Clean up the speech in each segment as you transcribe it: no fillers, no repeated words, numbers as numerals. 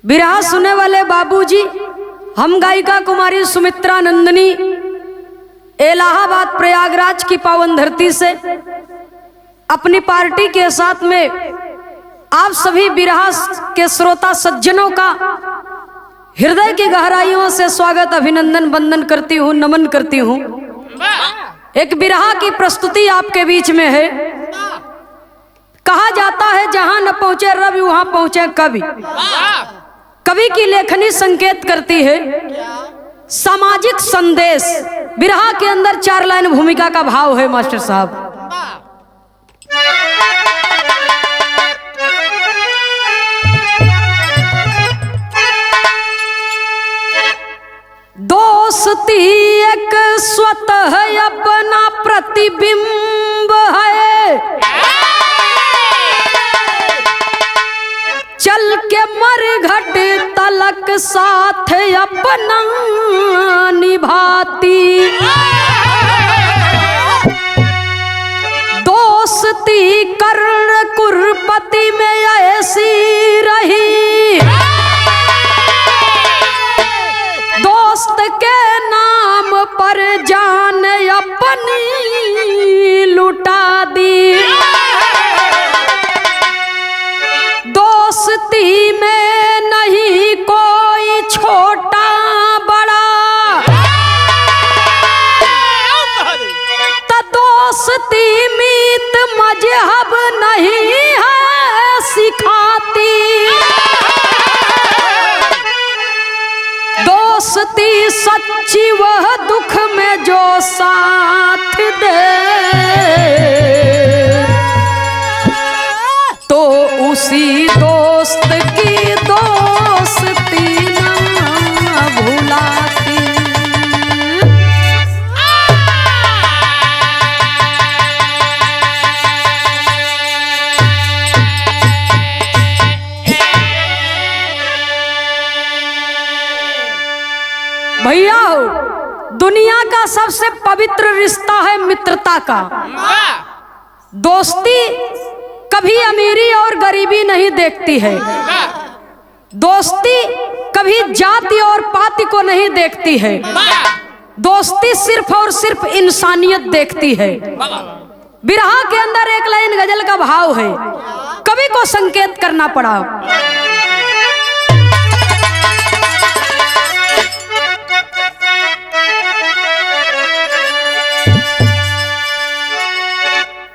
बिरहा सुने वाले बाबूजी, हम गायिका कुमारी सुमित्रा नंदनी इलाहाबाद प्रयागराज की पावन धरती से अपनी पार्टी के साथ में आप सभी बिरहा के श्रोता सज्जनों का हृदय की गहराइयों से स्वागत अभिनंदन वंदन करती हूँ, नमन करती हूँ। एक बिरहा की प्रस्तुति आपके बीच में है। कहा जाता है जहां न पहुंचे रवि वहां पहुंचे कवि। कवि की लेखनी संकेत करती है सामाजिक संदेश। बिरहा के अंदर 4 लाइन भूमिका का भाव है मास्टर साहब। दोस्ती एक स्वतः अपना प्रतिबिंब है, चल के मरघट तलक साथ अपना निभाती। दोस्ती कर्ण कुरपति में ऐसी रही, दोस्त के नाम पर जान अपनी लुटा दी। दोस्ती में नहीं कोई छोटा बड़ा, तो दोस्ती मीत मजहब नहीं है सिखाती। दोस्ती सच्ची वह दुख में जो साथ दे, तो उसी दोस्त की दोस्ती ना भुलाती। भैया हो, दुनिया का सबसे पवित्र रिश्ता है मित्रता का। दोस्ती कभी अमीरी और गरीबी नहीं देखती है। दोस्ती कभी जाति और पाति को नहीं देखती है। दोस्ती सिर्फ और सिर्फ इंसानियत देखती है। बिरहा के अंदर 1 लाइन गजल का भाव है, कवि को संकेत करना पड़ा।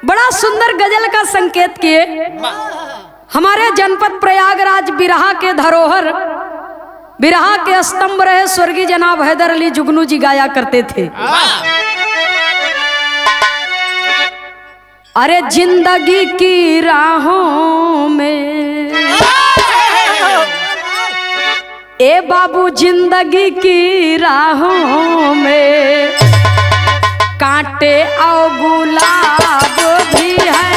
बड़ा सुंदर गजल का संकेत किए। हमारे जनपद प्रयागराज बिरहा के धरोहर, बिरहा के स्तंभ रहे स्वर्गीय जनाब हैदर अली जुगनू जी गाया करते थे। अरे जिंदगी की राहों में ए बाबू, जिंदगी की राहों में कांटे और गुलाब भी है।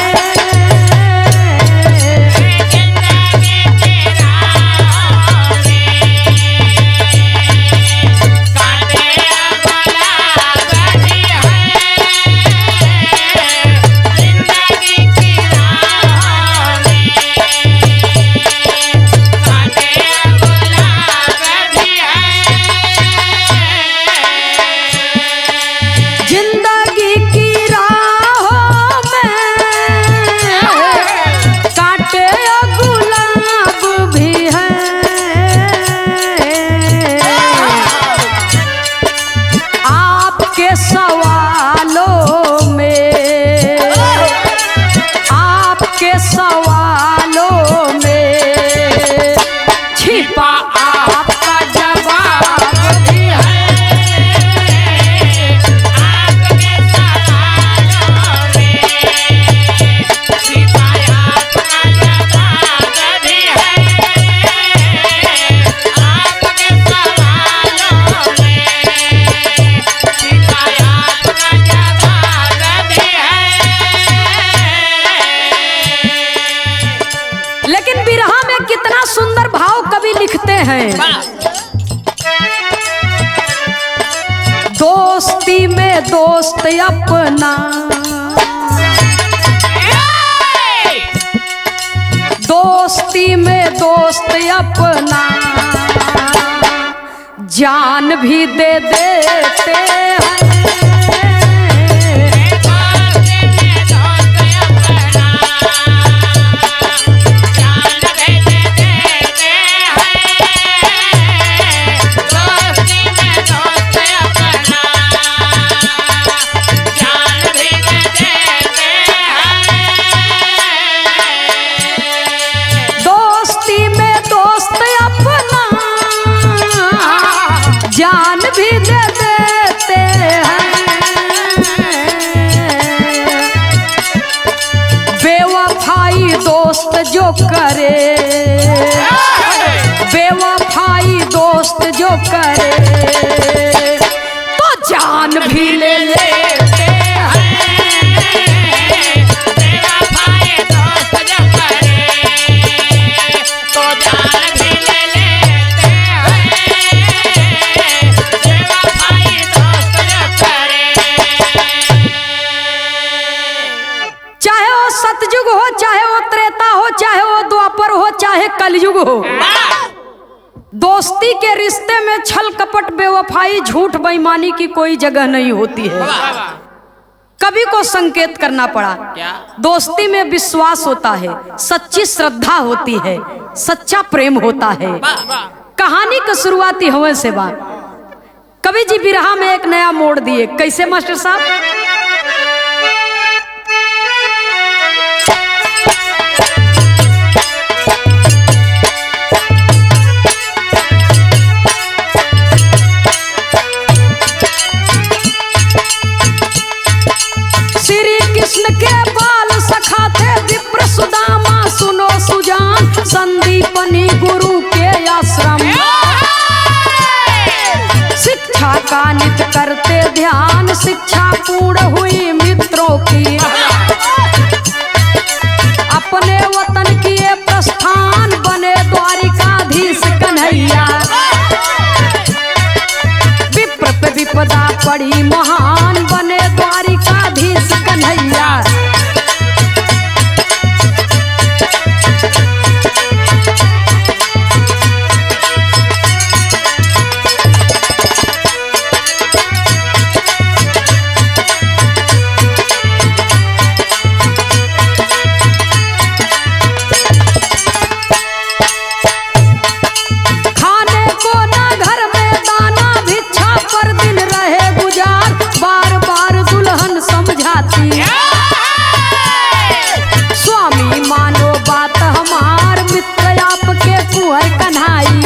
दोस्ती में दोस्त अपना, दोस्ती में दोस्त अपना जान भी दे देते हैं। जान भी दे देते हैं। बेवफाई दोस्त जो करे, बेवफाई दोस्त जो करे तो जान भी ले लेते हैं। बेवफाई दोस्त जो करे तो जान भी ले लेते हैं। चाहे वो सतयुग हो, चाहे वो त्रेता हो, चाहे वो द्वापर हो, चाहे कलयुग हो, दोस्ती के रिश्ते में छल कपट बेवफाई झूठ बेईमानी की कोई जगह नहीं होती है। कभी को संकेत करना पड़ा, दोस्ती में विश्वास होता है, सच्ची श्रद्धा होती है, सच्चा प्रेम होता है। कहानी की शुरुआती हवा से बात कवि जी बिरहा में एक नया मोड़ दिए। कैसे मास्टर साहब? श्री कृष्ण के बाल सखा थे विप्र सुदामा, सुनो सुजान संदीपनी गुरु के आश्रम। शिक्षा का नित करते ध्यान, शिक्षा पूर्ण हुई मित्रों की। अपने वतन किए प्रस्थान, बने द्वारिकाधीश कन्हैया। विप्र पे विपदा पड़ी महान, बने द्वारिकाधीश कन्हैया। स्वामी मानो बात हमार, मित्र आपके कुहर कन्हाई।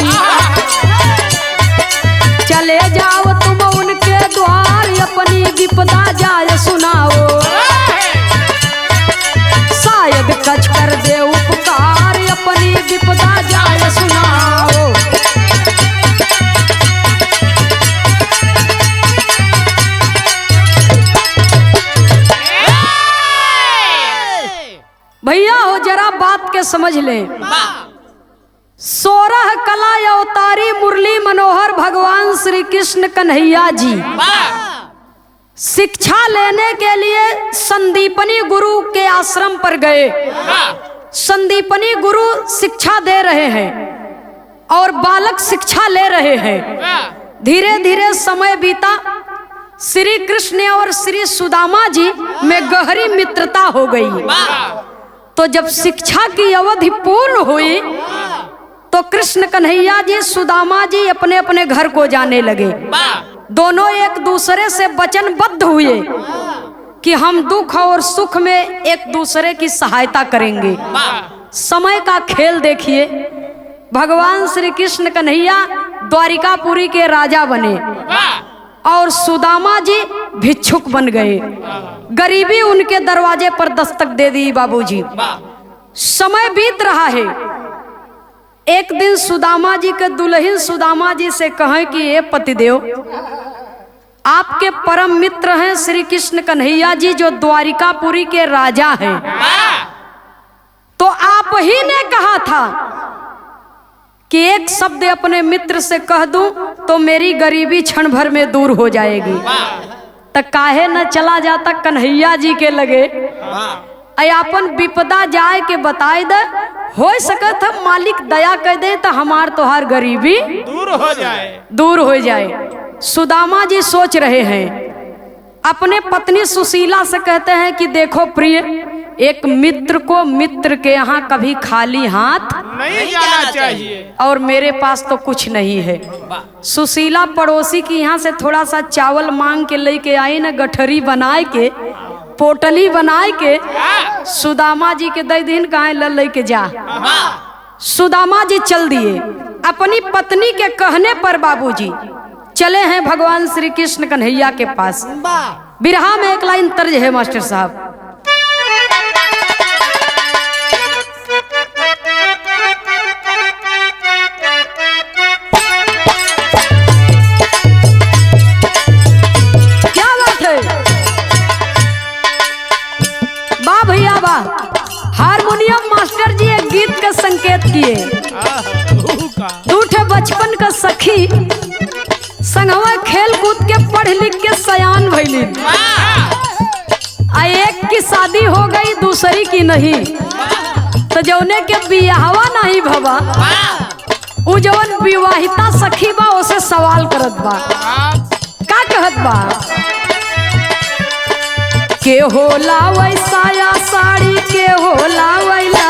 चले जाओ तुम उनके द्वार, अपनी विपदा जाय सुनाओ। शायद कछ कर दे उपकार, अपनी विपदा जाय सुनाओ। भैया हो जरा बात के समझ ले। 16 कला अवतारी मुरली मनोहर भगवान श्री कृष्ण कन्हैया जी शिक्षा लेने के लिए संदीपनी गुरु के आश्रम पर गए। संदीपनी गुरु शिक्षा दे रहे हैं और बालक शिक्षा ले रहे हैं। धीरे धीरे समय बीता, श्री कृष्ण और श्री सुदामा जी में गहरी मित्रता हो गई। तो जब शिक्षा की अवधि पूर्ण हुई तो कृष्ण कन्हैया जी सुदामा जी अपने अपने घर को जाने लगे। दोनों एक दूसरे से वचनबद्ध हुए कि हम दुख और सुख में एक दूसरे की सहायता करेंगे। समय का खेल देखिए, भगवान श्री कृष्ण कन्हैया द्वारिकापुरी के राजा बने और सुदामा जी भिक्षुक बन गए। गरीबी उनके दरवाजे पर दस्तक दे दी बाबूजी। समय बीत रहा है। एक दिन सुदामा जी के दुल्हन सुदामा जी से कहें कि ये पतिदेव, आपके परम मित्र हैं श्री कृष्ण कन्हैया जी जो द्वारिकापुरी के राजा हैं, तो आप ही ने कहा था कि एक शब्द अपने मित्र से कह दूं तो मेरी गरीबी क्षण भर में दूर हो जाएगी। तो काहे न चला जाता कन्हैया जी के लगे, अपन विपदा जाए के बताए दे, हो सकत है मालिक दया कर दे तो हमार तोहार गरीबी दूर हो जाए। सुदामा जी सोच रहे हैं, अपने पत्नी सुशीला से कहते हैं कि देखो प्रिय, एक मित्र को मित्र के यहाँ कभी खाली हाथ नहीं जाना चाहिए और मेरे पास तो कुछ नहीं है। सुशीला पड़ोसी की यहाँ से थोड़ा सा चावल मांग के लेके आई ना, गठरी बनाए के पोटली बनाए के सुदामा जी के दे दिन कहाँ ल लेके जा। सुदामा जी चल दिए। अपनी पत्नी के कहने पर बाबूजी चले हैं भगवान श्री कृष्ण कन्हैया के पास। बिरहा में एक लाइन तर्ज है मास्टर साहब, क्या बात है, वाह भैया वाह। हारमोनियम मास्टर जी एक गीत का संकेत किए, दूठे बचपन का सखी संगवा खेल कूद के पढ़ लिख के सयान भइली। एक की शादी हो गई दूसरी की नहीं, तो जौने के बियाहवा नहीं भवा उ जवन विवाहिता सखी बा उसे सवाल करत बा, का कहत बा, के होला वैसा या साड़ी, के होला वैला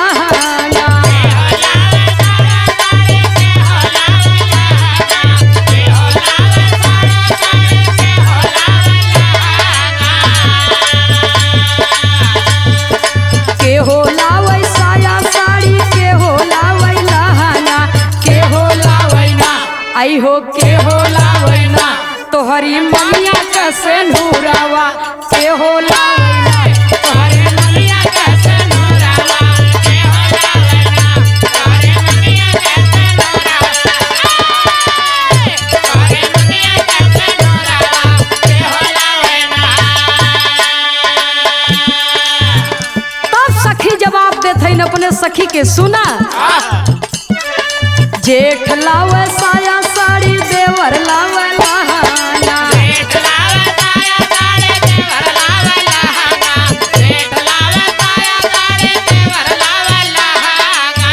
आई हो, के होला वैना तोहरी मनिया कैसे नूरावा, के होला वैना तोहरी मनिया कैसे नूरावा, के होला वैना तोहरी मनिया कैसे नूरावा, तोहरी मनिया कैसे नूरावा, के होला वैना। तब सखी जवाब देत है अपने सखी के, सुना जेठ लावे साया साड़ी, देवर लावे लहाना, जेठ लावे साया साड़ी, देवर लावे लहाना, जेठ लावे साया साड़ी, देवर लावे लहाना,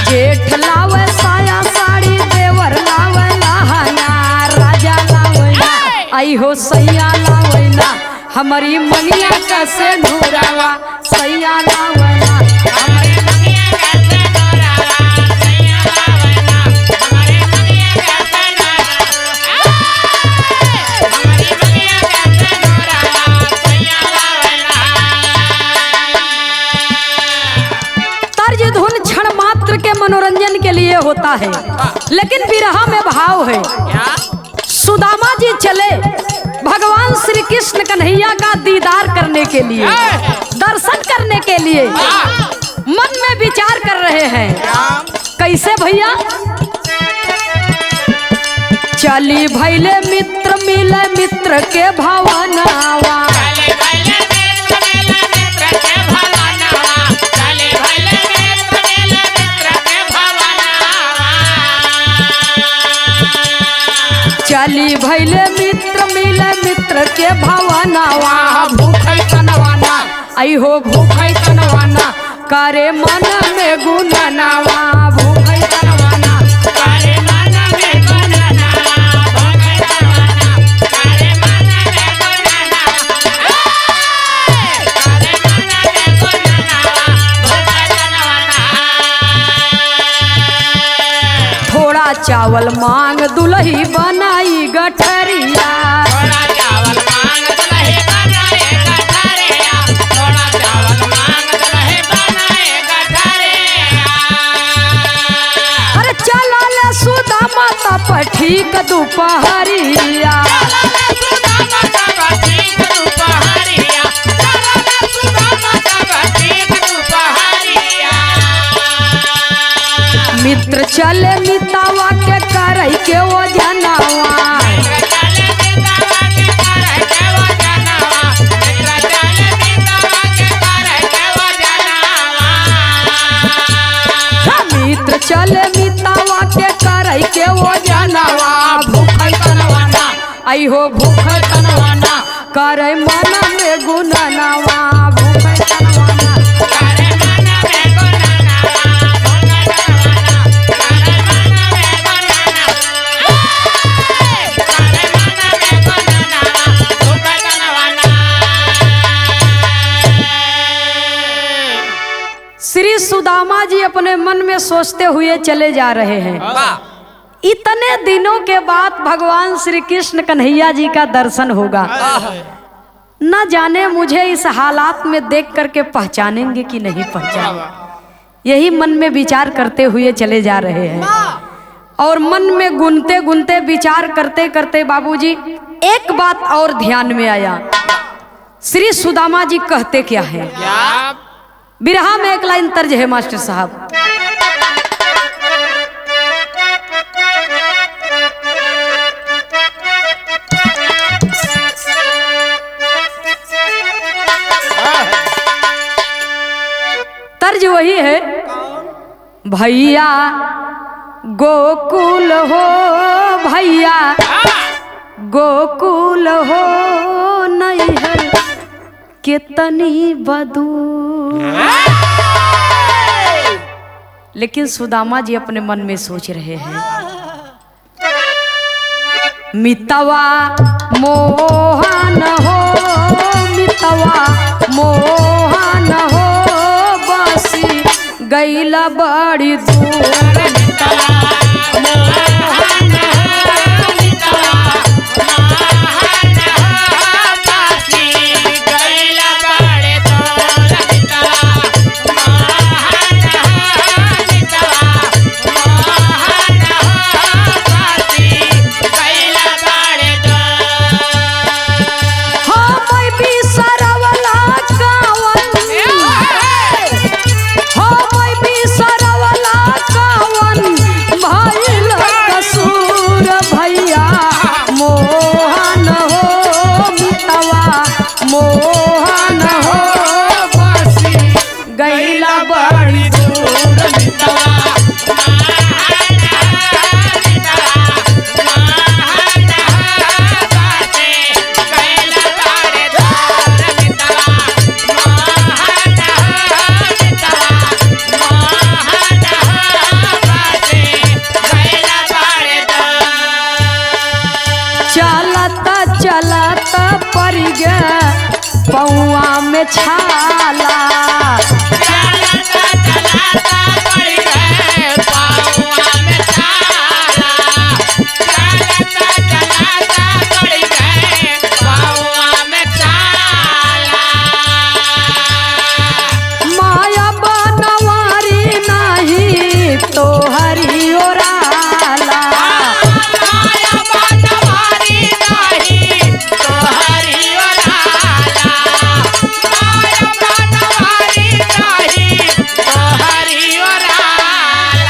जेठ लावे साया साड़ी, देवर लावे लहाना, राजा लावे ना, आई हो सैया लावे ना, हमारी मनिया कैसे ढूरावा, सैया लावे ना, हमारी मनिया कैसे मनोरंजन के लिए होता है, लेकिन बिरहा में भाव है। सुदामा जी चले भगवान श्री कृष्ण कन्हैया का दीदार करने के लिए, दर्शन करने के लिए, मन में विचार कर रहे हैं, कैसे भैया, चली भैले मित्र मिले मित्र के भवनावा, चली भैले मित्र मिले मित्र के भवनावा, भूखै तनवाना, आई हो भूखै तनवाना, करे मन में गुननावा, भूखै तनवाना, करे मन में गुननावा, भूखै तनवाना, करे मन में गुननावा, करे मन में गुननावा, भूखै तनवाना। थोड़ा चावल मांग दुल्ही बनाई गठरिया, थोड़ा चावल मांग दुल्ही बनाए गठरिया, थोड़ा चावल मांग दुल्ही बनाए गठरिया। अरे चला ले सुदामा तब ठीक दोपहरिया, मित्र चले मितावा के करई के वो जनावा, मित्र चले मितावा के करई के वो जनावा, भूखै तनवाना, आई हो भूखै तनवाना, करे मन में गुननावा, भूखै तनवाना, करे मन जी अपने मन में सोचते हुए चले जा रहे हैं। इतने दिनों के बाद भगवान श्री कृष्ण कन्हैया जी का दर्शन होगा। न जाने मुझे इस हालात में देख करके पहचानेंगे कि नहीं पहचानेंगे, यही मन में विचार करते हुए चले जा रहे हैं। और मन में गुनते गुनते विचार करते करते बाबूजी एक बात और ध्यान में आया। श्री सुदामा जी कहते क्या है? बिरहा में एक लाइन तर्ज है मास्टर साहब। तर्ज वही है, भैया गोकुल हो, भैया गोकुल हो, नैहर कितनी बदू। लेकिन सुदामा जी अपने मन में सोच रहे हैं, मितवा मोहन हो, मितवा मोहन हो, बसी गैला बड़ी दूर। मोहन हो, बसी गैला बड़ी दूर। चलता चलता पड़ गया पौआ में छाला, चलता चलता पड़ गए पौआ में छाला, चलता चलता पड़ गए पौआ में छाला। माया बनवारी नहीं तो हरी ओराला, माया बनवारी नहीं तो हरी ओराला, माया बनवारी नहीं तो हरी ओराला।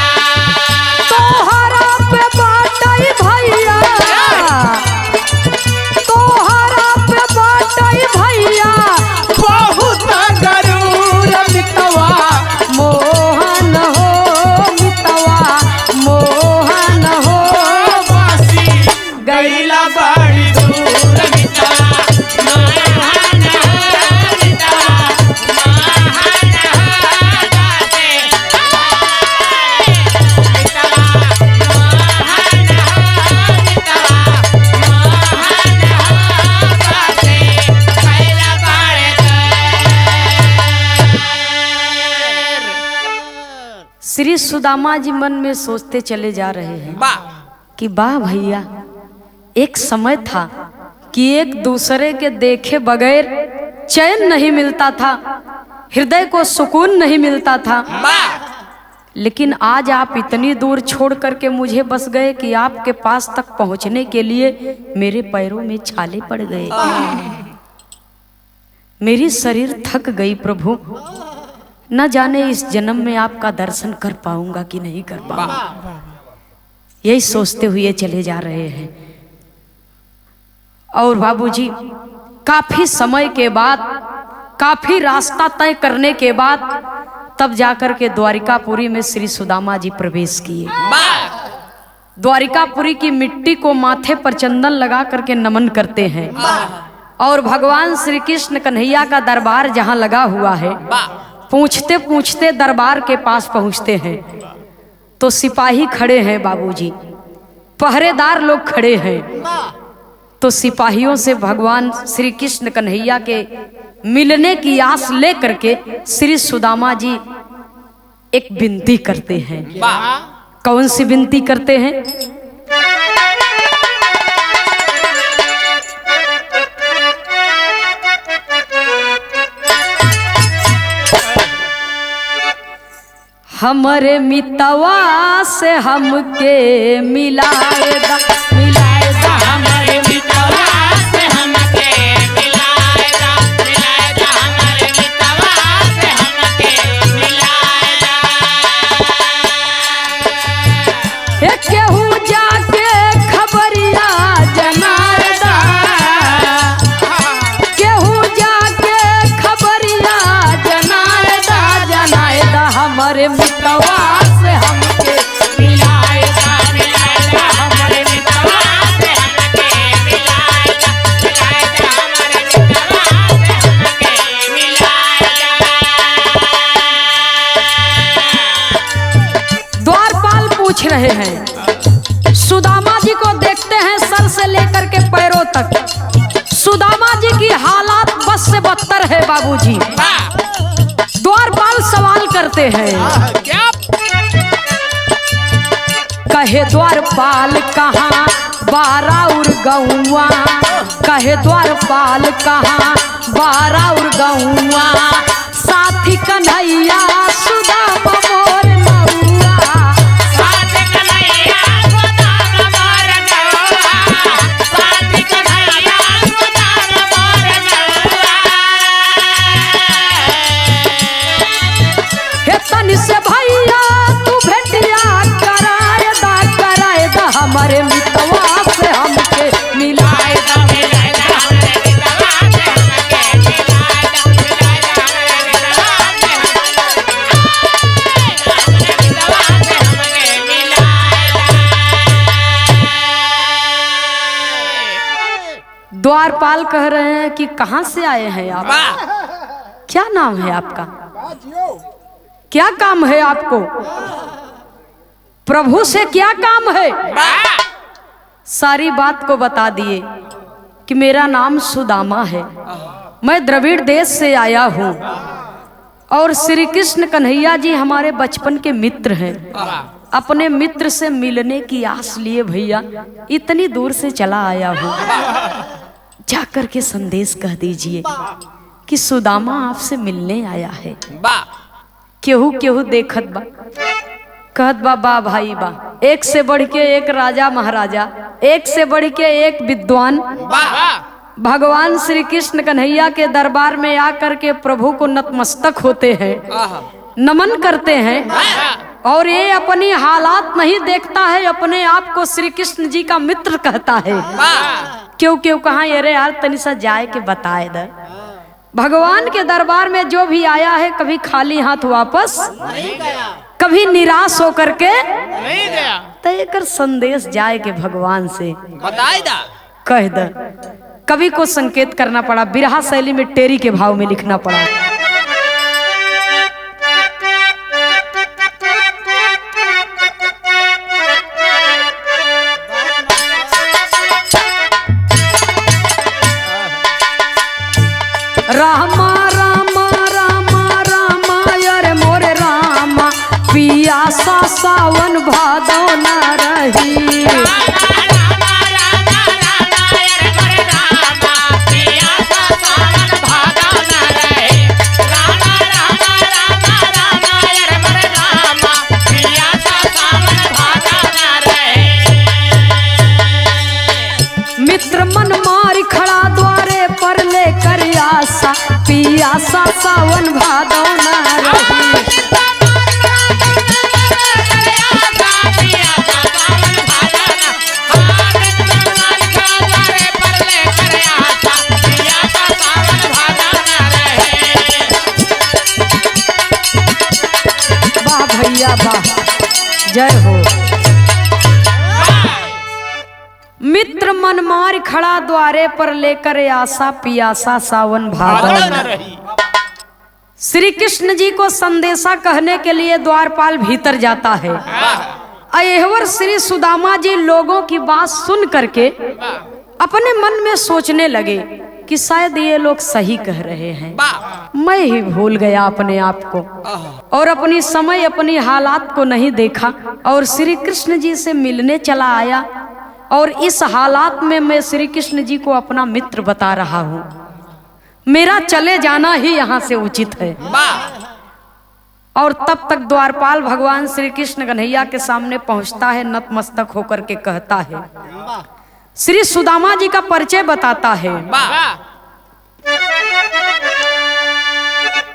तोहरा पे बाटई भैया, तोहरा पे बाटई भैया, बहुत गरूर। मितवा मोहन हो, मितवा मोहन हो, बसी गैला बड़ी दूर। मितवा मोहन हो, मितवा मोहन हो, बासे मितवा मोहन हो, मितवा मोहन हो, बासे कैला बाड़े श्री सुदामा जी मन में सोचते चले जा रहे हैं कि वाह भैया, एक समय था कि एक दूसरे के देखे बगैर चैन नहीं मिलता था, हृदय को सुकून नहीं मिलता था। लेकिन आज आप इतनी दूर छोड़ करके मुझे बस गए कि आपके पास तक पहुंचने के लिए मेरे पैरों में छाले पड़ गए, मेरी शरीर थक गई प्रभु। न जाने इस जन्म में आपका दर्शन कर पाऊंगा कि नहीं कर पाऊंगा, यही सोचते हुए चले जा रहे हैं। और बाबूजी काफी समय के बाद, काफी रास्ता तय करने के बाद तब जाकर के द्वारिकापुरी में श्री सुदामा जी प्रवेश किए। द्वारिकापुरी की मिट्टी को माथे पर चंदन लगा करके नमन करते हैं और भगवान श्री कृष्ण कन्हैया का दरबार जहां लगा हुआ है, पूछते पूछते दरबार के पास पहुंचते हैं तो सिपाही खड़े हैं बाबूजी, पहरेदार लोग खड़े हैं। तो सिपाहियों से भगवान श्री कृष्ण कन्हैया के मिलने की आस लेकर के श्री सुदामा जी एक विनती करते हैं। वाह कौन सी विनती करते हैं? हमरे मितवा से हमके मिलाएगा मिलाएगा हमारे मितवा से हमके मिलाएगा मिलाएगा हमारे मितवा से हमके मिलाएगा हे केहू जाके खबरिया जनाएगा केहू जाके खबरिया जनाएगा जनाएगा हमरे मितवा से हमके मिलाएगा मिलाएगा हमारे मितवा से हमके मिलाएगा मिलाएगा हमारे मितवा से हमके मिलाएगा द्वारपाल पूछ रहे हैं। सुदामा जी को देखते हैं सर से लेकर के पैरों तक। सुदामा जी की हालात बस से बदतर है बाबूजी। वाह द्वारपाल सवाल करते हैं। क्या कहे द्वारपाल कहाँ बाराउर गौआ कहे द्वारपाल कहाँ बाराउर गौआ साथी कन्हैया सुदामा मोर नौआ साथ कन्हैया गोदाम मोर नौआ साथ कन्हैया गोदाम मोर नौआ हे तनि से भैया तू भेटिया कराए दा हमारे मितवा से हमके मिलाएगा मिलाएगा हमारे मितवा से हमके मिलाएगा मिलाएगा हमारे मितवा से हमके मिलाएगा। द्वारपाल कह रहे हैं कि कहाँ से आए हैं आप? वाह क्या नाम है आपका? क्या काम है आपको? प्रभु से क्या काम है? वाह सारी बात को बता दिए कि मेरा नाम सुदामा है, मैं द्रविड़ देश से आया हूँ और श्री कृष्ण कन्हैया जी हमारे बचपन के मित्र हैं। अपने मित्र से मिलने की आस लिए भैया इतनी दूर से चला आया हूँ। जाकर के संदेश कह दीजिए कि सुदामा आपसे मिलने आया है। वाह केहू केहू देखत बा कहत बा बा भाई बा, एक से बढ़ के एक राजा महाराजा, एक से बढ़ के एक विद्वान वाह भगवान श्री कृष्ण कन्हैया के दरबार में आकर के प्रभु को नतमस्तक होते हैं, नमन करते हैं और ये अपनी हालात नहीं देखता है, अपने आप को श्री कृष्ण जी का मित्र कहता है। क्यों क्यों कहाँ ये रे यार तनी सा जाए के बताए दे। भगवान के दरबार में जो भी आया है कभी खाली हाथ वापस नहीं गया कभी निराश होकर के नहीं गया तय कर संदेश जाए के भगवान से बताए दा कह दे। कवि को संकेत करना पड़ा, बिरहा शैली में टेरी के भाव में लिखना पड़ा। रामा रामा रामा रामा अरे मोरे रामा पियासा सावन भादो न रही। मित्र मन मार खड़ा द्वारे पर लेकर आशा पियासा सावन भादो न रही। वाह भैया वाह, जय हो। मित्र मन मार खड़ा द्वारे पर लेकर आशा पियासा सावन भादो न रही। श्री कृष्ण जी को संदेशा कहने के लिए द्वारपाल भीतर जाता है। अयहवर श्री सुदामा जी लोगों की बात सुन करके अपने मन में सोचने लगे कि शायद ये लोग सही कह रहे हैं। वाह मैं ही भूल गया अपने आप को और अपनी समय अपनी हालात को नहीं देखा और श्री कृष्ण जी से मिलने चला आया और इस हालात में मैं श्री कृष्ण जी को अपना मित्र बता रहा हूँ। मेरा चले जाना ही यहाँ से उचित है। वाह और तब तक द्वारपाल भगवान श्री कृष्ण कन्हैया के सामने पहुंचता है, नतमस्तक होकर के कहता है, श्री सुदामा जी का परिचय बताता है। वाह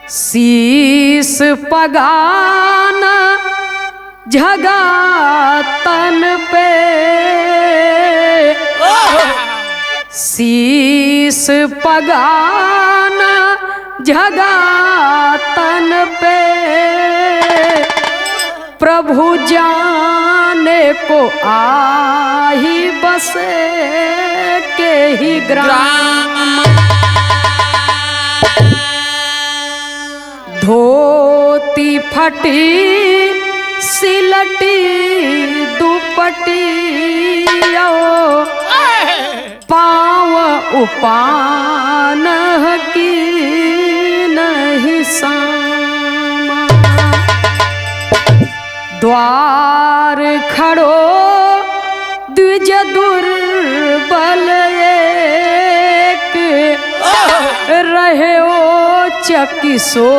शीस पगान झगा तन पे, शीस पगान झगा तन पे, प्रभु जाने को आही बसे के ही ग्राम, धोती फटी सिलटी दुपटी, पाँव उपान की नहीं सामा, द्वार खड़ो द्विज दुर्बल एक, रहे ओ चकिसो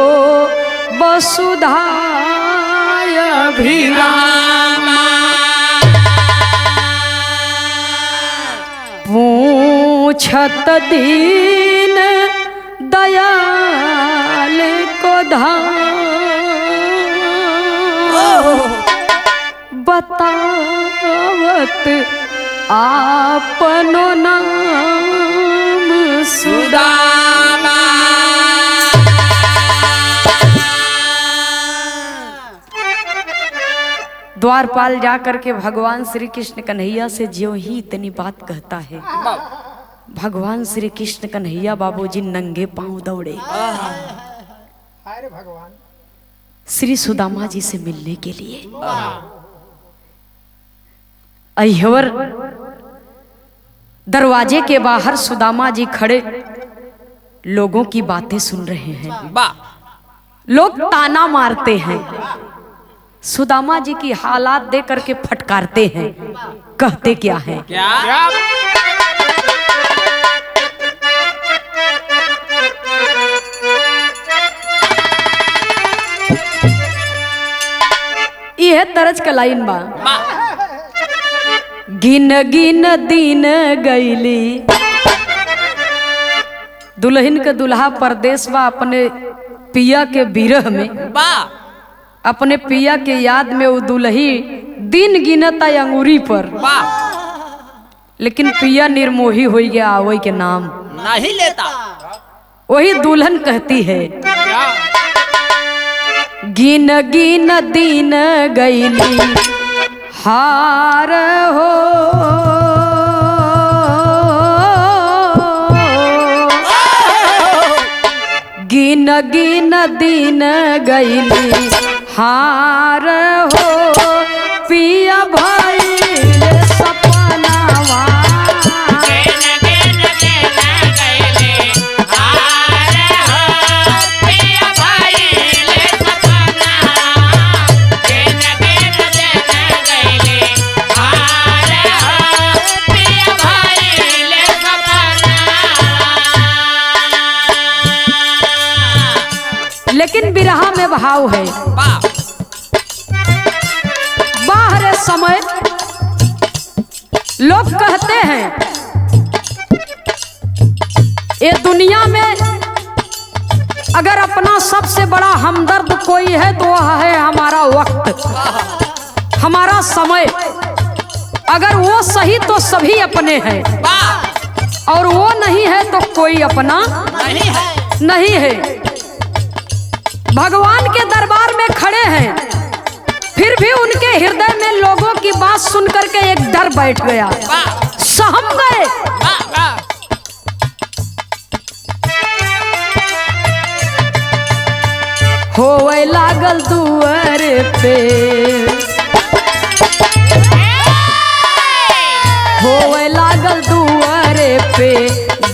वसुधाय अभिरामा, पूछत दीन दयाल को धाम, बतावत आपनो नाम सुदामा। द्वारपाल जाकर के भगवान श्री कृष्ण कन्हैया से ज्यों ही इतनी बात कहता है, भगवान श्री कृष्ण कन्हैया बाबूजी नंगे पांव दौड़े श्री सुदामा जी से मिलने के लिए। अय्यवर दरवाजे के बाहर सुदामा जी खड़े लोगों की बातें सुन रहे हैं। वाह लोग ताना मारते हैं, सुदामा जी की हालात देख करके फटकारते हैं। कहते क्या है? क्या यह तरज का लाइन बा, वाह गिन गिन दिन गईली, दुल्हन के दुल्हा परदेश बा अपने पिया के विरह में, वाह अपने पिया के याद में वो दुल्ही दिन गिनता अंगूरी पर, वाह लेकिन पिया निर्मोही हो गया आवई के नाम। नहीं लेता। वही दुल्हन कहती है, क्या गिन गिन दिन गईली हार हो, गिन गिन दिन गईली हार हो, पिया भाई सपनावा, गेन गेन गेन गईले हार हो, पिया भाई ले सपना, गेन गेन गेन गईले हार हो, पिया भाई ले सपना। लेकिन बिरहा में भाव है, वाह बाहर समय लोग कहते हैं ये दुनिया में अगर अपना सबसे बड़ा हमदर्द कोई है तो वह है हमारा वक्त, हमारा समय। अगर वो सही तो सभी अपने हैं, वाह और वो नहीं है तो कोई अपना नहीं है। नहीं है। भगवान के दरबार में खड़े हैं, फिर भी उनके हृदय में लोगों की बात सुनकर के एक डर बैठ गया, वाह सहम गए। वाह वाह होवे लागल दुआर पे, होवे लागल दुआर पे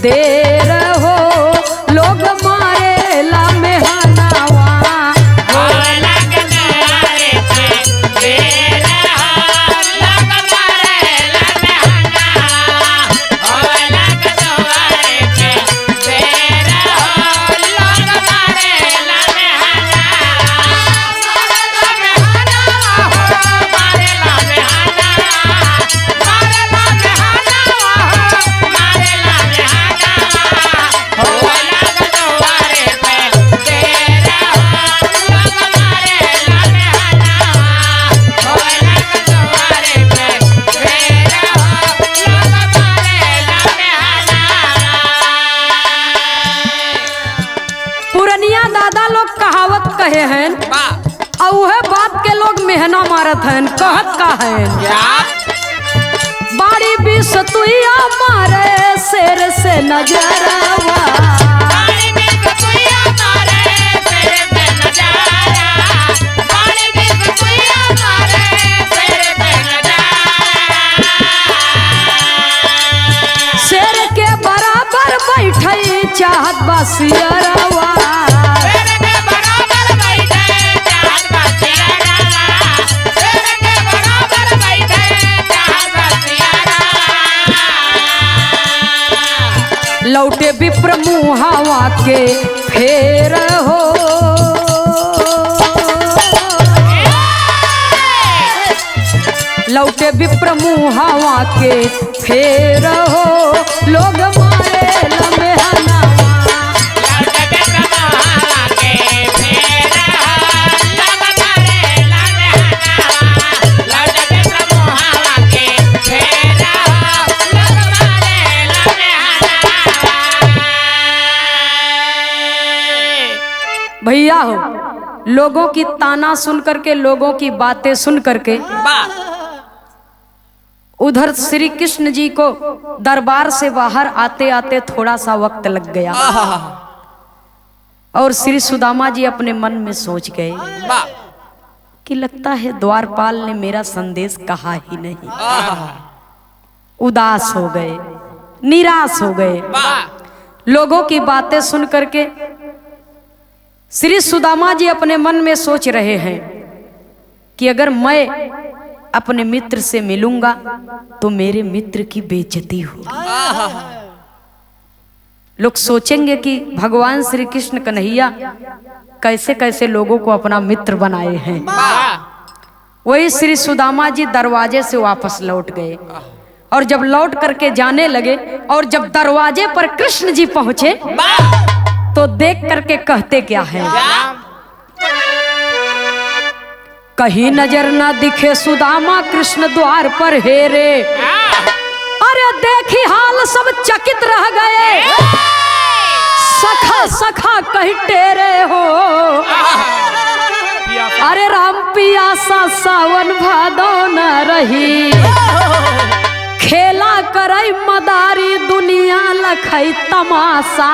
देर हैं बा और वह बात के लोग मेहना मारत हैं। कहत का है क्या बाड़ी भी सतुइया मारे शेर से नजरवा। बाड़ी में सतुइया मारे तेरे पे नजारा बाड़ी में सतुइया मारे तेरे पे नजारा शेर के बराबर बैठई चाहत बसियरवा। तेरे के बराबर बैठे चाहत बसियारा तेरे के बराबर बैठे चाहत बसियारा लौटे विप्र मुहावा के फेर हो। लौटे विप्र मुहावा के फेर हो लोग मारे लमेहना। लौट के प्रमोहवा के फेर लग मारे लमेहना लौट के प्रमोहवा के फेर लग मारे लमेहना। भैया हो लोगों की ताना सुन करके लोगों की बातें सुन करके बा उधर श्री कृष्ण जी को दरबार से बाहर आते आते थोड़ा सा वक्त लग गया और श्री सुदामा जी अपने मन में सोच गए बा कि लगता है द्वारपाल ने मेरा संदेश कहा ही नहीं। उदास हो गए, निराश हो गए। बा लोगों की बातें सुन करके श्री सुदामा जी अपने मन में सोच रहे हैं कि अगर मैं अपने मित्र से मिलूंगा तो मेरे मित्र की बेइज्जती होगी। लोग सोचेंगे कि भगवान श्री कृष्ण कन्हैया कैसे कैसे लोगों को अपना मित्र बनाए हैं। वही श्री सुदामा जी दरवाजे से वापस लौट गए और जब लौट करके जाने लगे और जब दरवाजे पर कृष्ण जी पहुंचे तो देख करके कहते क्या है कहीं नजर न दिखे सुदामा कृष्ण द्वार पर हेरे। अरे देखी हाल सब चकित रह गए सखा सखा कहीं टेरे हो। अरे राम पियासा सावन भादो न रही खेला करई मदारी दुनिया लखई तमाशा।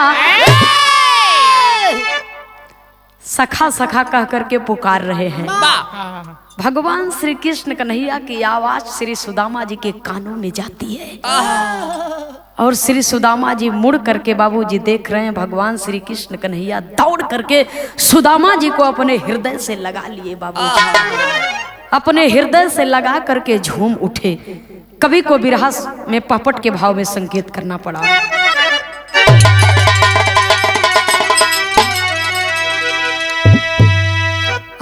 सखा सखा कह करके पुकार रहे हैं। भगवान श्री कृष्ण कन्हैया की आवाज श्री सुदामा जी के कानों में जाती है और श्री सुदामा जी मुड़ करके बाबूजी देख रहे हैं भगवान श्री कृष्ण कन्हैया दौड़ करके सुदामा जी को अपने हृदय से लगा लिए। बाबूजी अपने हृदय से लगा करके झूम उठे। कवि को विरह में पपट के भाव में संकेत करना पड़ा।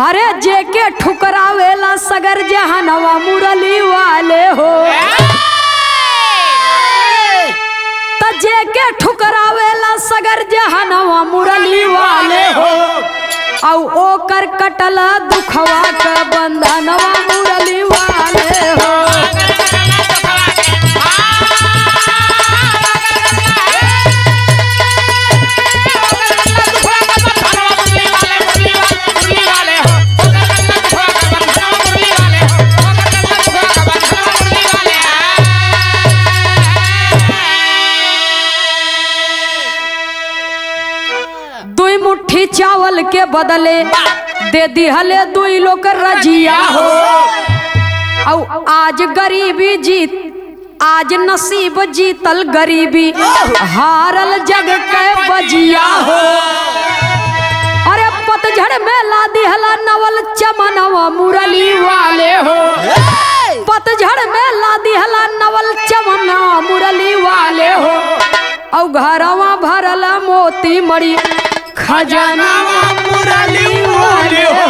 अरे जेके ठुकरावेला सगर जहानवा मुरली वाले हो त जेके ठुकरावेला सगर जहानवा मुरली वाले हो औ ओकर कटला दुखवा का बंधनवा मुरली वाले हो। मुट्ठी चावल के बदले दे दिहले दुई लोग रजिया हो। औ आज गरीबी जीत आज नसीब जीतल गरीबी हारल जग के बजिया हो। अरे पतझड़ में ला दिहला नवल चमनवा मुरली वाले हो। पतझड़ में ला दिहला नवल चमनवा मुरली वाले हो। औ घरवा भरल मोती मड़ी खजाना मुरली वाले हो।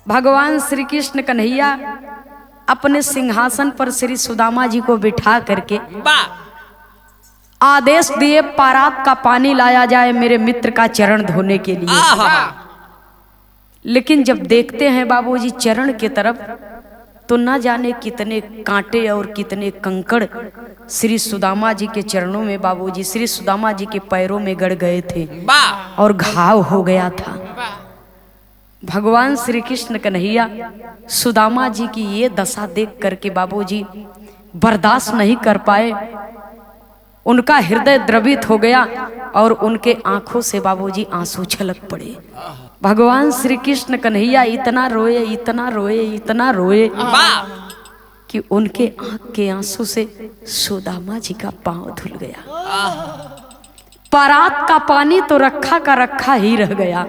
भगवान श्री कृष्ण कन्हैया अपने सिंहासन पर श्री सुदामा जी को बिठा करके आदेश दिए पारात का पानी लाया जाए मेरे मित्र का चरण धोने के लिए। लेकिन जब देखते हैं बाबूजी चरण की तरफ तो न जाने कितने कांटे और कितने कंकड़ श्री सुदामा जी के चरणों में बाबूजी, श्री सुदामा जी के पैरों में गड़ गए थे और घाव हो गया था। भगवान श्री कृष्ण कन्हैया सुदामा जी की ये दशा देख करके बाबूजी बर्दाश्त नहीं कर पाए, उनका हृदय द्रवित हो गया और उनके आंखों से बाबूजी आंसू छलक पड़े। भगवान श्री कृष्ण कन्हैया इतना रोए, इतना रोए, इतना रोए कि उनके आंख के आंसू से सुदामा जी का पांव धुल गया। परात का पानी तो रखा का रखा ही रह गया।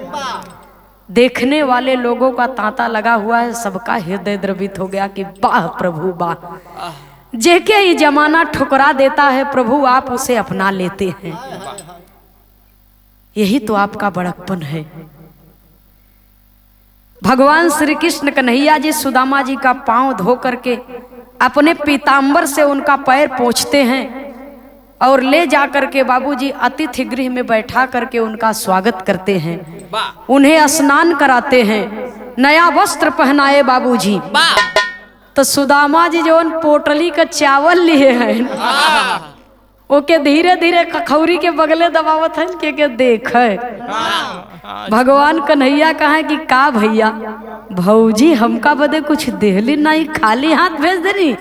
देखने वाले लोगों का तांता लगा हुआ है, सबका हृदय द्रवित हो गया कि वाह प्रभु वाह, जेके ये जमाना ठुकरा देता है प्रभु आप उसे अपना लेते हैं। यही तो आपका बड़प्पन है। भगवान श्री कृष्ण कन्हैया जी सुदामा जी का पांव धो करके अपने पीतांबर से उनका पैर पोंछते हैं और ले जा करके बाबूजी अतिथि गृह में बैठा करके उनका स्वागत करते हैं, उन्हें स्नान कराते हैं, नया वस्त्र पहनाए बाबूजी। तो सुदामा जी जो पोटली का चावल लिए हैं ओके धीरे धीरे खखौरी के बगले दबावत है के देख भगवान कन्हैया कहा कि का भैया भौजी हमका बदे कुछ देहली नहीं, खाली हाथ भेज देनी।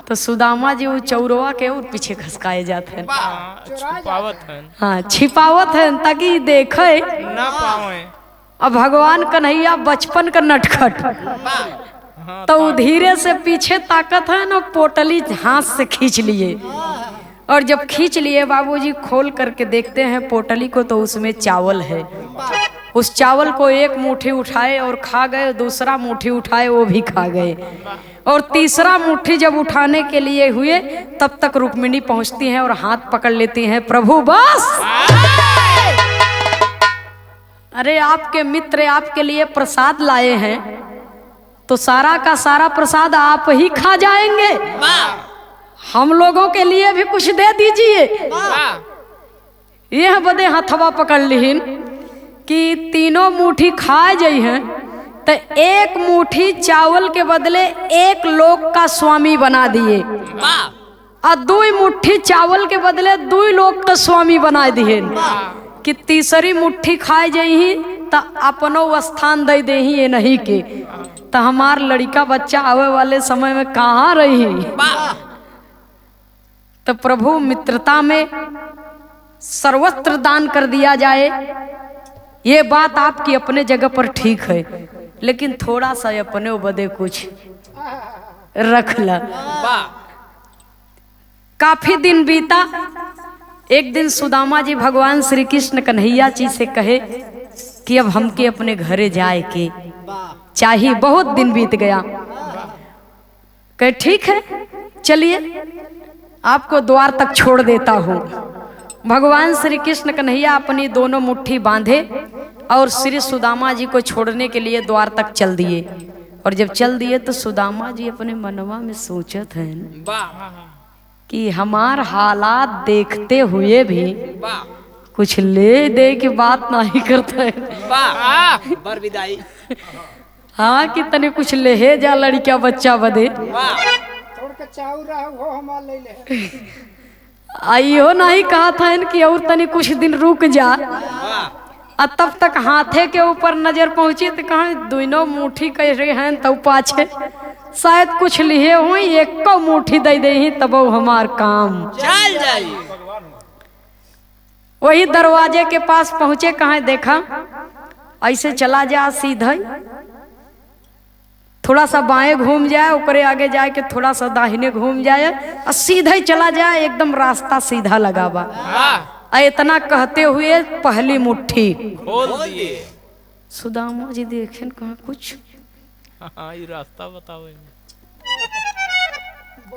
तो सुदामा जी वो चौरवा के और पीछे खसकाए जाते हैं, हाँ छिपावत है ताकि देखे ना पावे। अब भगवान कन्हैया बचपन का नटखट तो धीरे से पीछे ताकत है ना, पोटली हाथ से खींच लिए और जब खींच लिए बाबूजी खोल करके देखते हैं पोटली को तो उसमें चावल है। उस चावल को एक मुट्ठी उठाए और खा गए, दूसरा मुट्ठी उठाए वो भी खा गए और तीसरा मुट्ठी जब उठाने के लिए हुए तब तक रुक्मिणी पहुंचती हैं और हाथ पकड़ लेती हैं, प्रभु बस अरे आपके मित्र आपके लिए प्रसाद लाए हैं तो सारा का सारा प्रसाद आप ही खा जाएंगे, हम लोगों के लिए भी कुछ दे दीजिए। यह बदे हथवा पकड़ लिहिन कि तीनों मुट्ठी खा जाई हैं तो एक मुट्ठी चावल के बदले एक लोक का स्वामी बना दिए और 2 मुट्ठी चावल के बदले 2 लोक का स्वामी बना दिए कि तीसरी मुट्ठी खाए जाही तो अपनो स्थान दे दे ये नहीं के तो हमार लड़का बच्चा आवे वाले समय में कहाँ रही। तो प्रभु मित्रता में सर्वत्र दान कर दिया जाए, ये बात आपकी अपने जगह पर ठीक है, लेकिन थोड़ा सा अपने बदे कुछ रख ला। काफी दिन बीता, एक दिन सुदामा जी भगवान श्री कृष्ण कन्हैया जी से कहे कि अब हमके अपने घरे जाए के चाहिए, बहुत दिन बीत गया। कहे ठीक है चलिए आपको द्वार तक छोड़ देता हूँ। भगवान श्री कृष्ण कन्हैया अपनी दोनों मुट्ठी बांधे और श्री सुदामा जी को छोड़ने के लिए द्वार तक चल दिए और जब चल दिए तो सुदामा जी अपने मनवा में सोचत हैं कि हमार हालात देखते हुए भी कुछ ले दे की बात नहीं करता है। हाँ कि तने कुछ ले जा लड़का बच्चा बदे आइयो नहीं कहा था कि और तनी कुछ दिन रुक जा। तब तक हाथे के ऊपर नजर पहुंची तो कहा दोनों मुट्ठी कैसे हैं तो पाछे शायद कुछ लिए हुई, एक को मुट्ठी दे दे ही तब हमार काम चल जाई। वही दरवाजे के पास पहुंचे, कहा देखा ऐसे चला जा सीधा, थोड़ा सा बाएं घूम जाए, ओकरे आगे जाए के थोड़ा सा दाहिने घूम जाए और सीधा ही चला जाए, एकदम रास्ता सीधा लगावा। इतना कहते हुए पहली मुट्ठी खोल दिए। सुदामा जी देखे कहा कुछ ये रास्ता बताओ,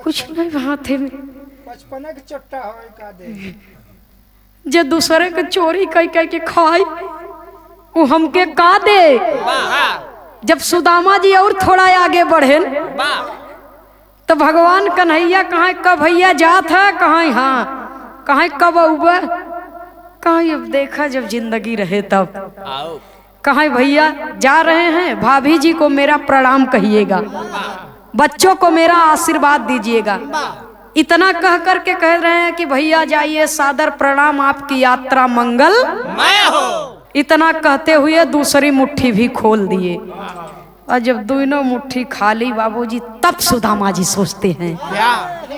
कुछ नहीं हाथे में बचपन के चट्टा का दे जे दूसरे के चोरी कई कई के खाई वो हमके का दे। जब सुदामा जी और थोड़ा आगे बढ़े तो भगवान कन्हैया कहा कब भैया जात है, कहा हाँ, कहा कब उबा, कहा अब देखा जब जिंदगी रहे तब, कहा भैया जा रहे हैं, भाभी जी को मेरा प्रणाम कहिएगा। बच्चों को मेरा आशीर्वाद दीजिएगा। इतना कह करके कह रहे हैं कि भैया जाइए, सादर प्रणाम, आपकी यात्रा मंगल मैं हो। इतना कहते हुए दूसरी मुट्ठी भी खोल दिए। और जब दोनों मुट्ठी खाली बाबूजी, तब सुदामा जी सोचते हैं,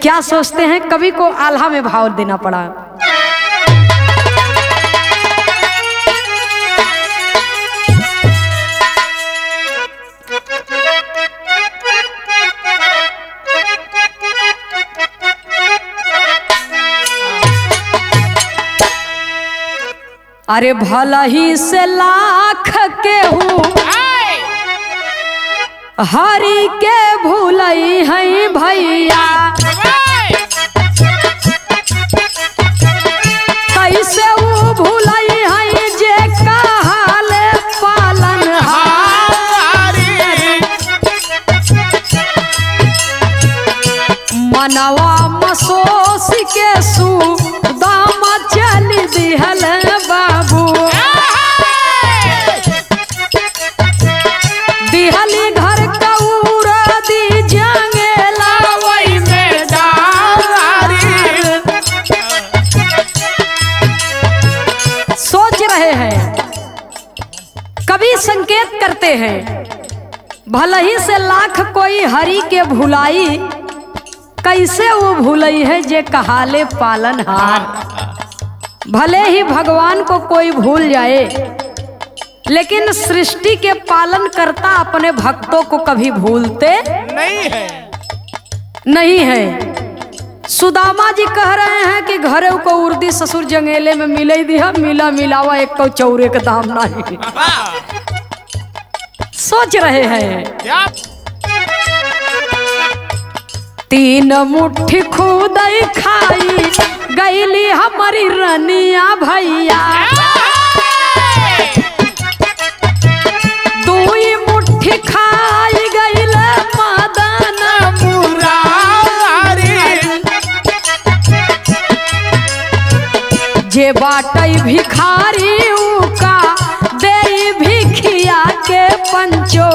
क्या सोचते हैं, कवि को आल्हा में भाव देना पड़ा। अरे भला ही से लाख के हूँ हरि के भूलई है भैया, कैसे वो भूलई है जे कहाले पालन मनवा मसोस के सुदामा चल दिहल बाबू, दिहली घर कौरा दी जंगेला वही में डारी। सोच रहे हैं, कवि संकेत करते हैं, भले ही से लाख कोई हरि के भुलाई, कैसे वो भूलई है जे कहाले पालनहार। भले ही भगवान को कोई भूल जाए, लेकिन सृष्टि के पालन करता अपने भक्तों को कभी भूलते नहीं है। सुदामा जी कह रहे हैं कि घरे को उर्दी ससुर जंगेले में मिले दिया, मिला मिलावा एक को चौरे का दाम नहीं। सोच रहे हैं, तीन मुट्ठी खुदाई खाई गईली हमारी रनिया भैया, दुई मुट्ठी खाई गईल मदन मुरारी, जे बाटई भिखारी का दे भिखिया के पंचो,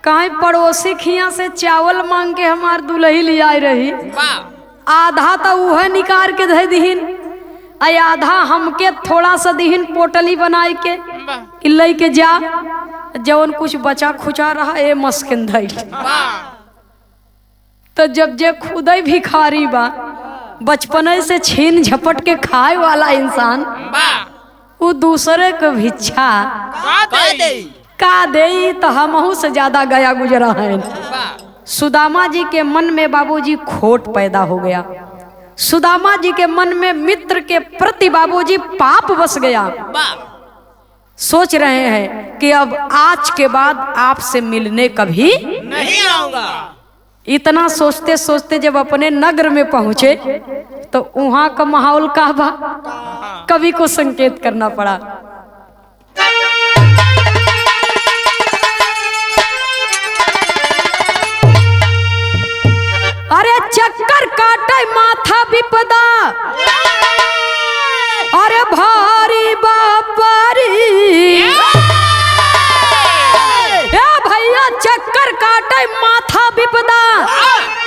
काहे पड़ोसी खिया से चावल मांग के हमार दुल्ही ले आई रही, आधा तो वह निकाल के दे दीहिन, आधा हमके थोड़ा सा दीहिन पोटली बनाई के ले के जा, जवन कुछ बचा खुचा रहा ए मस्किन धई। तो जब जे खुदे भिखारी बा, बचपन से छीन झपट के खाए वाला इंसान, वो दूसरे को भिक्षा का दे, तो हमहू से ज्यादा गया गुजरा है। सुदामा जी के मन में बाबूजी खोट पैदा हो गया। सुदामा जी के मन में मित्र के प्रति बाबूजी पाप बस गया। सोच रहे हैं कि अब आज के बाद आपसे मिलने कभी नहीं आऊंगा। इतना सोचते सोचते जब अपने नगर में पहुंचे तो वहां का माहौल का बा, कवि को संकेत करना पड़ा। अरे चक्कर काटे माथा विपदा, अरे भारी बापारी, भैया चक्कर काटे माथा विपदा,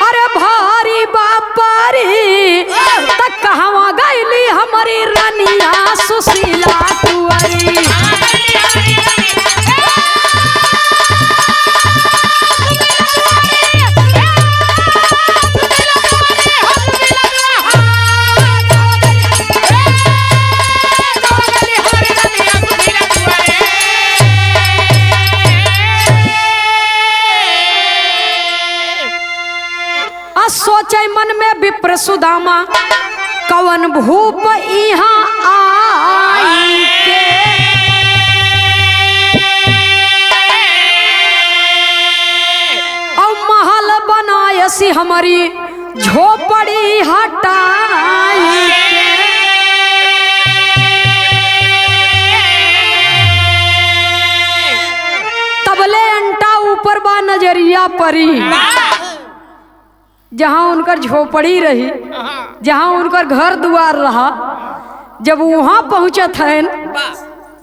अरे भारी बापारी, तक कहवा गईली हमारी रनिया सुशीला कुंवरी। सोचे मन में विप्र सुदामा, कवन भूप यहाँ आई के, और महल बनायसी हमारी झोपड़ी हटाई के। तबले अंटा ऊपर बा नजरिया परी, जहाँ उनकर झोपड़ी रही, जहाँ उनकर घर दुआर रहा, जब वहाँ पहुँचत हैं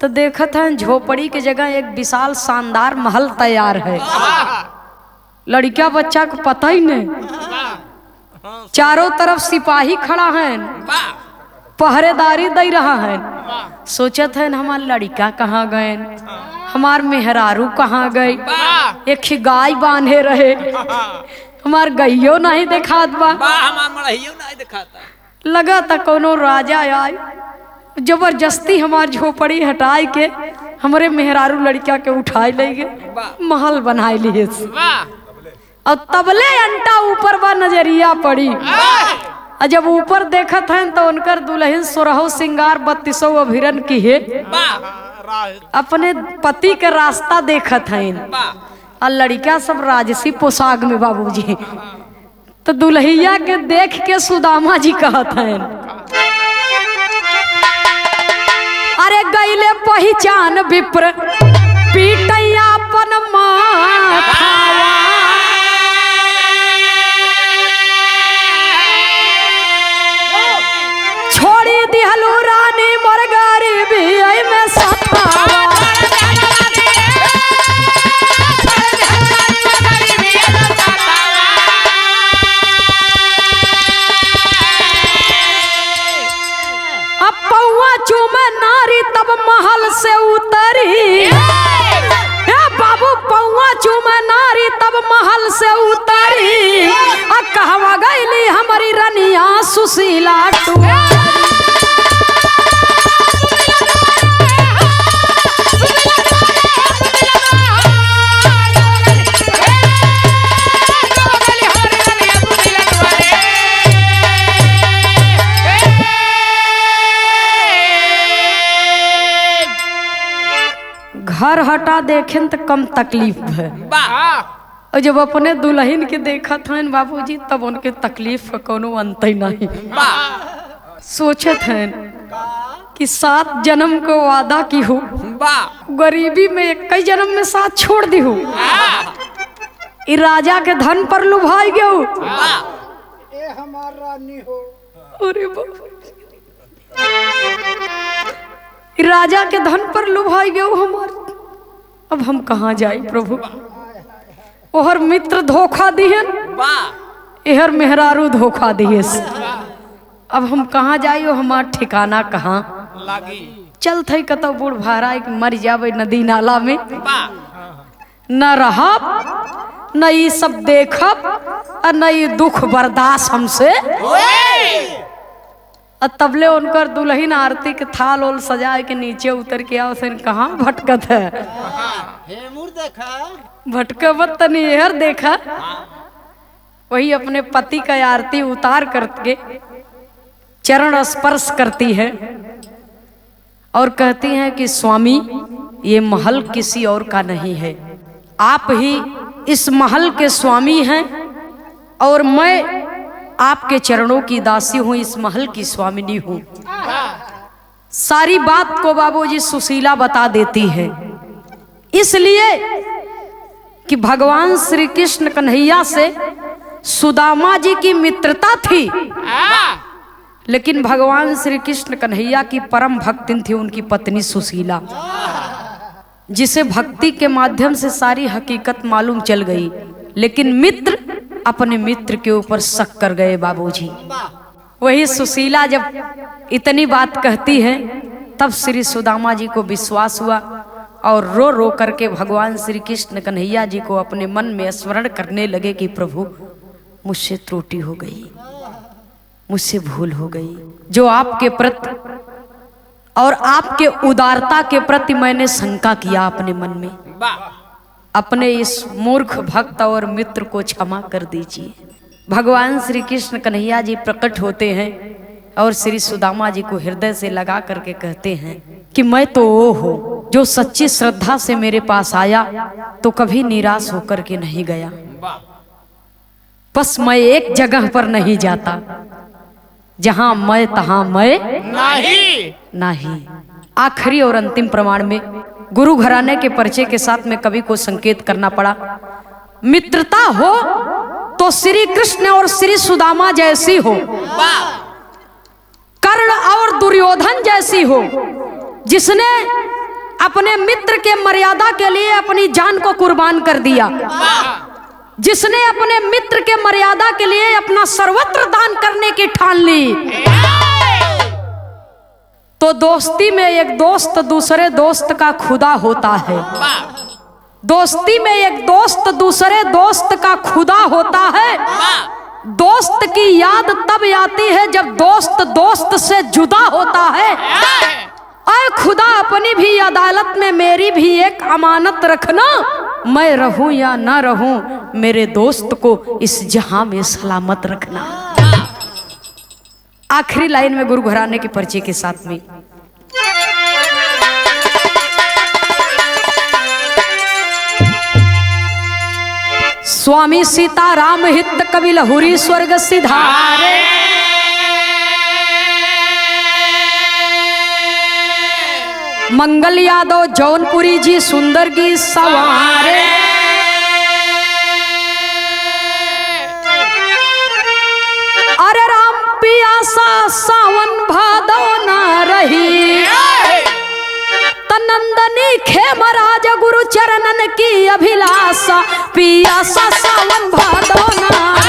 तो देखत हैं झोपड़ी के जगह एक विशाल शानदार महल तैयार है। लड़का बच्चा को पता ही नहीं, चारों तरफ सिपाही खड़ा है, पहरेदारी दे रहा है। सोचत है हमार लड़का कहाँ गए, हमार मेहरारू कहाँ गए, एक गाय बांधे रहे, हमार गइयो नहीं दिखात बा, लगा था कोनो राजा आए जबरदस्ती हमार झोपड़ी हटाए के हमारे मेहरारू लड़का के उठाए ले गए, महल बनाए लिए। और तबले अंटा ऊपर बा नजरिया पड़ी, और जब ऊपर देखत हैं तो उनकर दुल्हन 16 सिंगार 32 अभिरन की है, अपने पति के रास्ता देखत हैं। और लड़का सब राजसी पोशाक में बाबूजी। तो दुल्हिया के देख के सुदामा जी कहत हैं, अरे गईले पहचान विप्र पीटैया अपन माथा, छोड़ी दिहलू रानी मोर गरीबी में सतावा। अब पौआ चूमे नारी तब महल से उतरी, बाबू पौआ चूमे नारी तब महल से उतरी, कहवा गईली हमारी रनिया सुशीला टू। घर हटा देखें तो कम तकलीफ है, और जब अपने दुल्हन के देखा था बाबूजी तब उनके तकलीफ का कोनो अंत ही नहीं। सोचत हैं कि 7 जन्म को वादा की हो, गरीबी में 21 जन्म में साथ छोड़ दी हो, राजा के धन पर लुभाई गयो, हमार रानी हो। अरे राजा के धन पर लुभाई गयो हमार, अब हम कहाँ जाए प्रभु। ओहर मित्र धोखा दिहन, एहर मेहरारू धोखा दिए, अब हम कहाँ जाइयो, हमार ठिकाना कहाँ चल थे कतो बूढ़ भारा मर जावे नदी नाला में, न रहब न ये सब देखब और न ये दुख बर्दाश्त हमसे। तबले उनकर दुल्हन आरती के थाल ओल सजाए के नीचे उतर के आओ से कहाँ भटकत है, भटकबत तनी एहर देखा। वही अपने पति का आरती उतार करके चरण स्पर्श करती है और कहती हैं कि स्वामी ये महल किसी और का नहीं है, आप ही इस महल के स्वामी हैं और मैं आपके चरणों की दासी हूँ, इस महल की स्वामिनी हूँ। सारी बात को बाबूजी सुशीला बता देती है, इसलिए कि भगवान श्री कृष्ण कन्हैया से सुदामा जी की मित्रता थी, लेकिन भगवान श्री कृष्ण कन्हैया की परम भक्तिन थी उनकी पत्नी सुशीला, जिसे भक्ति के माध्यम से सारी हकीकत मालूम चल गई। लेकिन मित्र अपने मित्र के ऊपर शक कर गए बाबूजी। वही सुशीला जब इतनी बात कहती है तब श्री सुदामा जी को विश्वास हुआ और रो रो करके भगवान श्री कृष्ण कन्हैया जी को अपने मन में स्मरण करने लगे कि प्रभु मुझसे त्रुटि हो गई, मुझसे भूल हो गई, जो आपके प्रति और आपके उदारता के प्रति मैंने शंका किया अपने मन में, अपने इस मूर्ख भक्त और मित्र को क्षमा कर दीजिए। भगवान श्री कृष्ण कन्हैया जी प्रकट होते हैं और श्री सुदामा जी को हृदय से लगा करके कहते हैं कि मैं तो वो हूँ जो सच्ची श्रद्धा से मेरे पास आया तो कभी निराश होकर के नहीं गया, बस मैं एक जगह पर नहीं जाता, जहां मैं तहां मैं नहीं। आखिरी और अंतिम प्रमाण में गुरु घराने के परिचय के साथ में कवि को संकेत करना पड़ा। मित्रता हो तो श्री कृष्ण और श्री सुदामा जैसी हो, कर्ण और दुर्योधन जैसी हो, जिसने अपने मित्र के मर्यादा के लिए अपनी जान को कुर्बान कर दिया, जिसने अपने मित्र के मर्यादा के लिए अपना सर्वत्र दान करने की ठान ली। तो दोस्ती में एक दोस्त दूसरे दोस्त का खुदा होता है। दोस्ती में एक दोस्त दूसरे दोस्त का खुदा होता है। दोस्त की याद तब आती है जब दोस्त दोस्त से जुदा होता है। ऐ खुदा अपनी भी अदालत में मेरी भी एक अमानत रखना, मैं रहूं या ना रहूं मेरे दोस्त को इस जहां में सलामत रखना। आखिरी लाइन में गुरु घराने के परिचय के साथ में स्वामी सीताराम हित कवि लहुरी स्वर्ग सिधारे। मंगल यादव जौनपुरी जी सुंदर गीत सवारे। अरे राम पियासा सावन भादो ना रही, तनंदनी खेमराज गुरु चरणन की अभिलाषा, पियासा सावन भादो ना